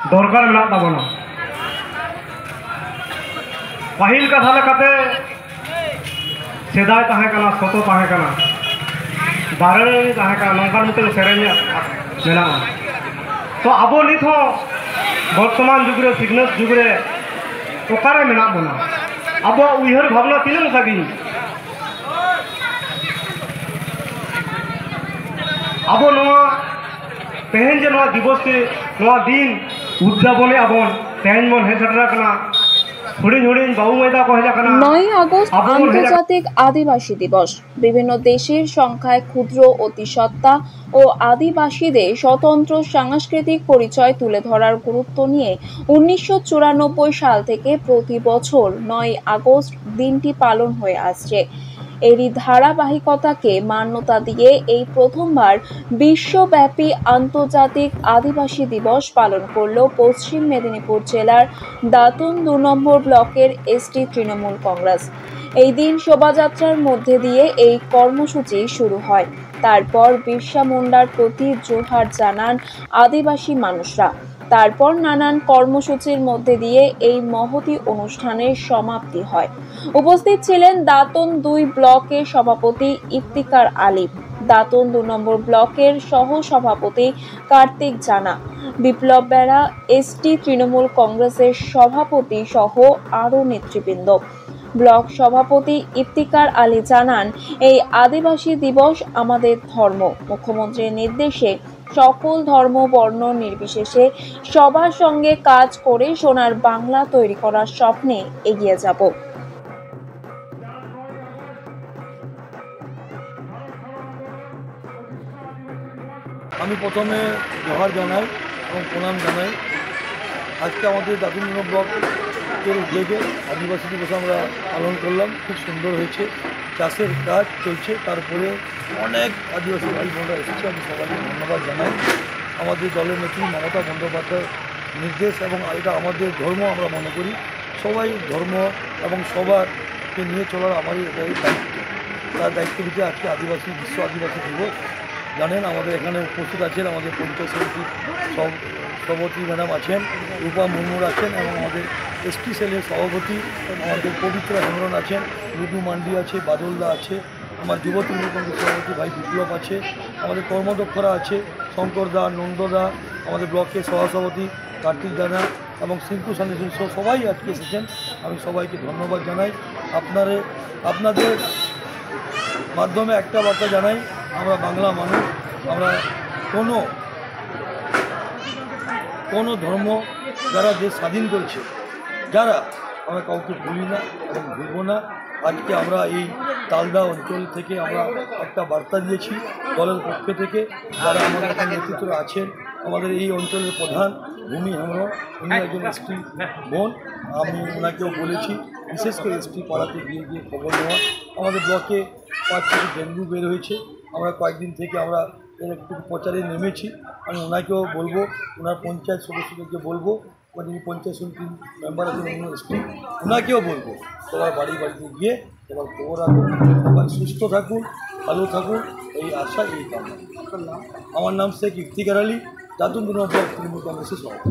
दरकार मेना ताबोना पाहिल कथा लेकाते सेदाय ताहे कना सतो ताहे कना दारे ताहे कना नंबर मिते सेरेन्या मेना तो आबो नित हो वर्तमान जुग रे सिग्नस जुग रे ओकारे मेना बना आबो उइहर भावना तिनंग सागी आबो नोआ तेहन जे नोआ दिवस के नोआ दिन उद्यापने आबन तेहन मन हेसटरा कना 9 আগস্ট আন্তর্জাতিক আদিবাসী দিবস। বিভিন্ন দেশের সংখ্যায় ক্ষুদ্র অতিসত্ত্বা ও আদিবাসীদের স্বতন্ত্র সাংস্কৃতিক পরিচয় তুলে ধরার গুরুত্ব নিয়ে 1994 সাল থেকে প্রতি বছর 9 আগস্ট দিনটি পালন হয়ে আসছে। এরই ধারাবাহিকতাকে মান্যতা দিয়ে এই প্রথমবার বিশ্বব্যাপী আন্তর্জাতিক আদিবাসী দিবস পালন করল পশ্চিম মেদিনীপুর জেলার দাতুন 2 নম্বর ব্লকের এসটি তৃণমূল কংগ্রেস। এই দিন শোভাযাত্রার মধ্যে দিয়ে এই কর্মসূচি শুরু হয়। তারপর বিরসা মুন্ডার প্রতি জোহার জানান আদিবাসী মানুষরা। তারপর নানান কর্মসূচির মধ্যে দিয়ে এই মহতী অনুষ্ঠানের সমাপ্তি হয়। উপস্থিত ছিলেন দাতুন 2 ব্লকের সভাপতি ইফতিকার আলিম, দাতুন 2 নম্বর ব্লকের সহ সভাপতি কার্তিক জানা, বিপ্লব বেড়া, এসটি তৃণমূল কংগ্রেসের সভাপতি সহ আরও নেতৃবৃন্দ। ব্লক সভাপতি ইফতিকার আলী জানান, এই আদিবাসী দিবস আমাদের ধর্ম। মুখ্যমন্ত্রীর নির্দেশে সকল ধর্ম বর্ণ নির্বিশেষে সবার সঙ্গে কাজ করে সোনার বাংলা তৈরি করার স্বপ্নে এগিয়ে যাব। আমি প্রথমে জোহার জানাই এবং প্রণাম জানাই। আজকে আমাদের দাতুন ব্লকের উদ্যোগে আদিবাসী দিবস আমরা পালন করলাম। খুব সুন্দর হয়েছে, চাষের কাজ চলছে, তারপরে অনেক আদিবাসী ভাই বোনরা এসেছে। আমি সবাইকে ধন্যবাদ জানাই। আমাদের দলের নেত্রী মমতা বন্দ্যোপাধ্যায়ের নির্দেশ এবং এটা আমাদের ধর্ম আমরা মনে করি। সবাই ধর্ম এবং সবারকে নিয়ে চলার আমারই এটাই দায়িত্ব। তার দায়িত্ব দিতে আজকে আদিবাসী বিশ্ব আদিবাসী দিবস। জানেন আমাদের এখানে উপস্থিত আছেন আমাদের পঞ্চায়েত সমিতির সভাপতি ম্যাডাম আছেন, রূপা মুর্মুর আছেন এবং আমাদের এসটি সেলের সভাপতি আমাদের পবিত্র হেমরন আছেন, রুদু মান্ডি আছে, বাদলদা আছে, আমার যুব তৃণমূল কংগ্রেস সভাপতি ভাই বিপ্লব আছে, আমাদের কর্মদক্ষরা আছে, শঙ্করদা, নন্দদা, আমাদের ব্লকের সহসভাপতি কার্তিক দানা এবং সিঙ্কু সান্নিধ্য সবাই আজকে এসেছেন। আমি সবাইকে ধন্যবাদ জানাই। আপনাদের মাধ্যমে একটা বার্তা জানাই, আমরা বাংলা মানুষ, আমরা কোনো ধর্ম যারা দেশ স্বাধীন করেছে, যারা আমরা কাউকে ভুলি না এবং ভুলব না। আজকে আমরা এই তালদা অঞ্চল থেকে আমরা একটা বার্তা দিয়েছি দলের পক্ষ থেকে। যারা আমাদের এখানে নেতৃত্ব আছেন, আমাদের এই অঞ্চলের প্রধান ভূমি হেমরম, উনি একজন এসটি বোন। আমি ওনাকেও বলেছি বিশেষ করে এসটি পাড়াতে গিয়ে খবর নেওয়া। আমাদের ব্লকে 5 থেকে ডেঙ্গু বের হয়েছে। আমরা কয়েকদিন থেকে আমরা এর একটু প্রচারে নেমেছি। আমি ওনাকেও বলবো, ওনার পঞ্চায়েত সদস্যদেরকে বলবো, যিনি পঞ্চায়েত সমিতির মেম্বার আছেন এসটি, ওনাকেও বলবো সবার বাড়িতে গিয়ে সবার খবর রাখুন, সবাই সুস্থ থাকুন, ভালো থাকুন, এই আশা, এই কামনা। আমার নাম শেখ ইফতিকার আলী, দাতুন 2 নম্বর তৃণমূল কংগ্রেসের সভাপতি।